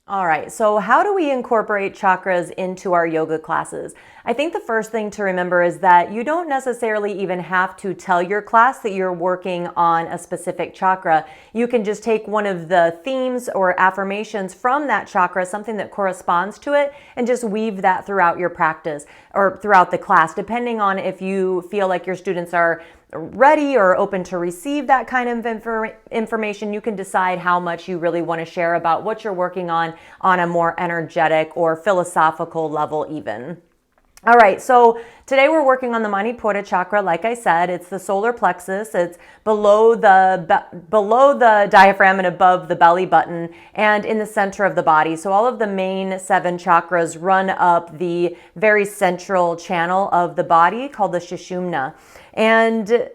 All right, so how do we incorporate chakras into our yoga classes? I think the first thing to remember is that you don't necessarily even have to tell your class that you're working on a specific chakra. You can just take one of the themes or affirmations from that chakra, something that corresponds to it, and just weave that throughout your practice or throughout the class, depending on if you feel like your students are ready or open to receive that kind of information. You can decide how much you really want to share about what you're working on a more energetic or philosophical level even. All right, so today we're working on the Manipura Chakra. Like I said, it's the solar plexus. It's below the diaphragm and above the belly button and in the center of the body. So all of the main 7 chakras run up the very central channel of the body called the Sushumna. And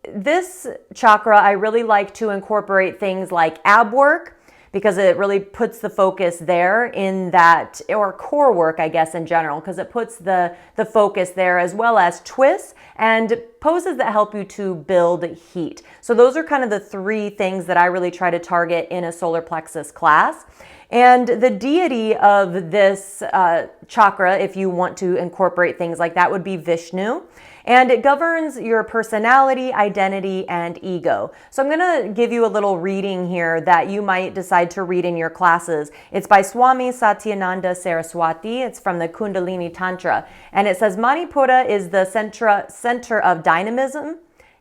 this chakra, I really like to incorporate things like ab work, because it really puts the focus there in that, or core work, I guess, in general, because it puts the focus there, as well as twists and poses that help you to build heat. So those are kind of the 3 things that I really try to target in a solar plexus class. And the deity of this chakra, if you want to incorporate things like that, would be Vishnu. And it governs your personality, identity, and ego. So I'm going to give you a little reading here that you might decide to read in your classes. It's by Swami Satyananda Saraswati. It's from the Kundalini Tantra. And it says, Manipura is the center of dynamism,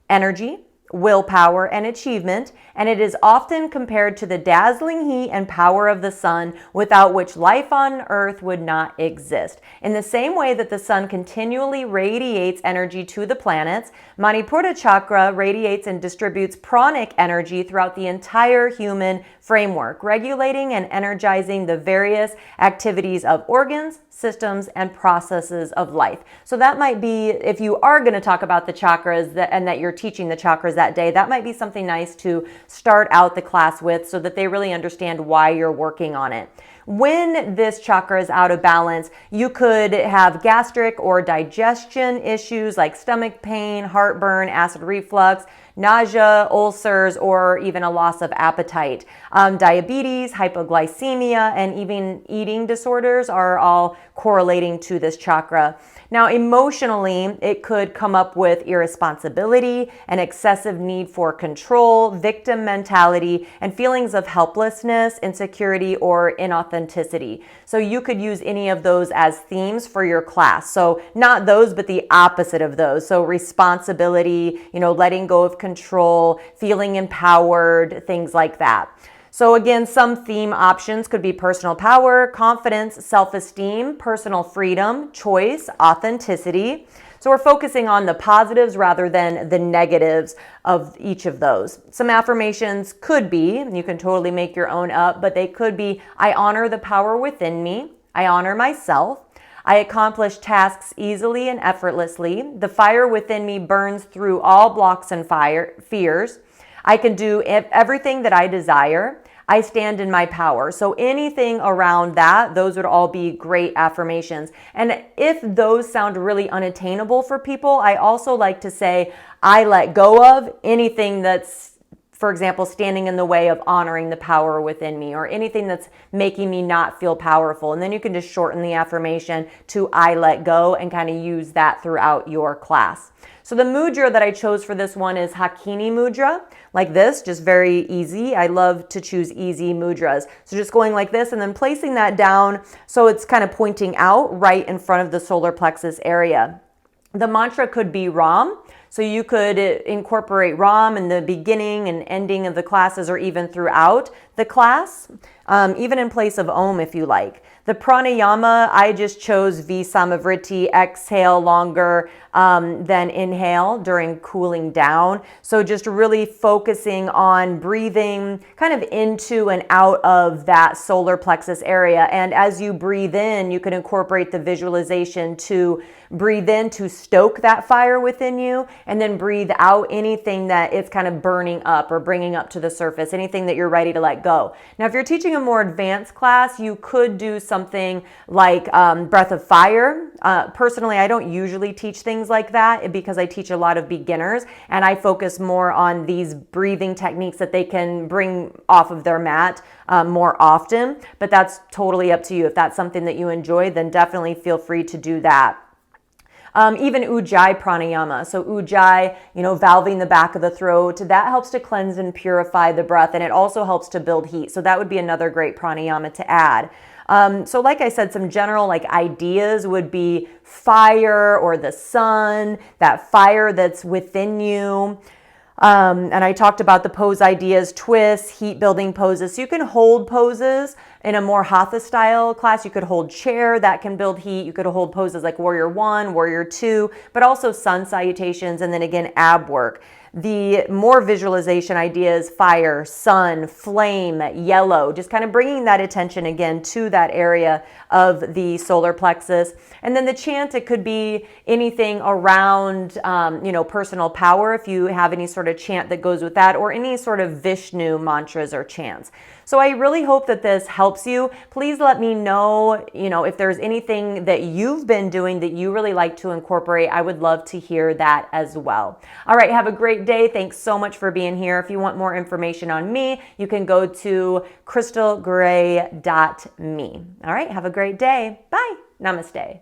energy, willpower, and achievement, and it is often compared to the dazzling heat and power of the sun, without which life on earth would not exist. In the same way that the sun continually radiates energy to the planets, Manipura Chakra radiates and distributes pranic energy throughout the entire human framework, regulating and energizing the various activities of organs, systems, and processes of life. So that might be, if you are going to talk about the chakras and that you're teaching the chakras that day, that might be something nice to start out the class with, so that they really understand why you're working on it. When this chakra is out of balance, you could have gastric or digestion issues like stomach pain, heartburn, acid reflux, nausea, ulcers, or even a loss of appetite. Diabetes, hypoglycemia, and even eating disorders are all correlating to this chakra. Now, emotionally, it could come up with irresponsibility, an excessive need for control, victim mentality, and feelings of helplessness, insecurity, or inauthenticity. So you could use any of those as themes for your class. So not those, but the opposite of those. So responsibility, letting go of control, feeling empowered, things like that. So again, some theme options could be personal power, confidence, self-esteem, personal freedom, choice, authenticity. So we're focusing on the positives rather than the negatives of each of those. Some affirmations could be, and you can totally make your own up, but they could be, I honor the power within me. I honor myself. I accomplish tasks easily and effortlessly. The fire within me burns through all blocks and fears. I can do everything that I desire. I stand in my power. So anything around that, those would all be great affirmations. And if those sound really unattainable for people, I also like to say, I let go of anything that's, for example, standing in the way of honoring the power within me, or anything that's making me not feel powerful. And then you can just shorten the affirmation to I let go and kind of use that throughout your class. So the mudra that I chose for this one is Hakini Mudra, like this, just very easy. I love to choose easy mudras. So just going like this and then placing that down so it's kind of pointing out right in front of the solar plexus area. The mantra could be Ram. So you could incorporate Ram in the beginning and ending of the classes, or even throughout the class, even in place of Om if you like. The pranayama, I just chose Visamavritti, exhale longer than inhale during cooling down. So just really focusing on breathing kind of into and out of that solar plexus area. And as you breathe in, you can incorporate the visualization to breathe in to stoke that fire within you, and then breathe out anything that it's kind of burning up or bringing up to the surface, anything that you're ready to let go. Now, if you're teaching a more advanced class, you could do some something like breath of fire. Personally, I don't usually teach things like that because I teach a lot of beginners, and I focus more on these breathing techniques that they can bring off of their mat more often. But that's totally up to you. If that's something that you enjoy, then definitely feel free to do that. Even Ujjai Pranayama. So Ujjai, valving the back of the throat, that helps to cleanse and purify the breath, and it also helps to build heat. So that would be another great pranayama to add. So like I said, some general ideas would be fire or the sun, that fire that's within you. And I talked about the pose ideas, twists, heat building poses. So you can hold poses in a more hatha style class. You could hold chair, that can build heat. You could hold poses like warrior 1, warrior 2, but also sun salutations, and then again, ab work. The more visualization ideas, fire, sun, flame, yellow, just kind of bringing that attention again to that area of the solar plexus. And then the chant, it could be anything around, personal power, if you have any sort of chant that goes with that, or any sort of Vishnu mantras or chants. So I really hope that this helps you. Please let me know, if there's anything that you've been doing that you really like to incorporate. I would love to hear that as well. All right, have a great day. Thanks so much for being here. If you want more information on me, you can go to crystalgray.me. All right, have a great day. Bye. Namaste.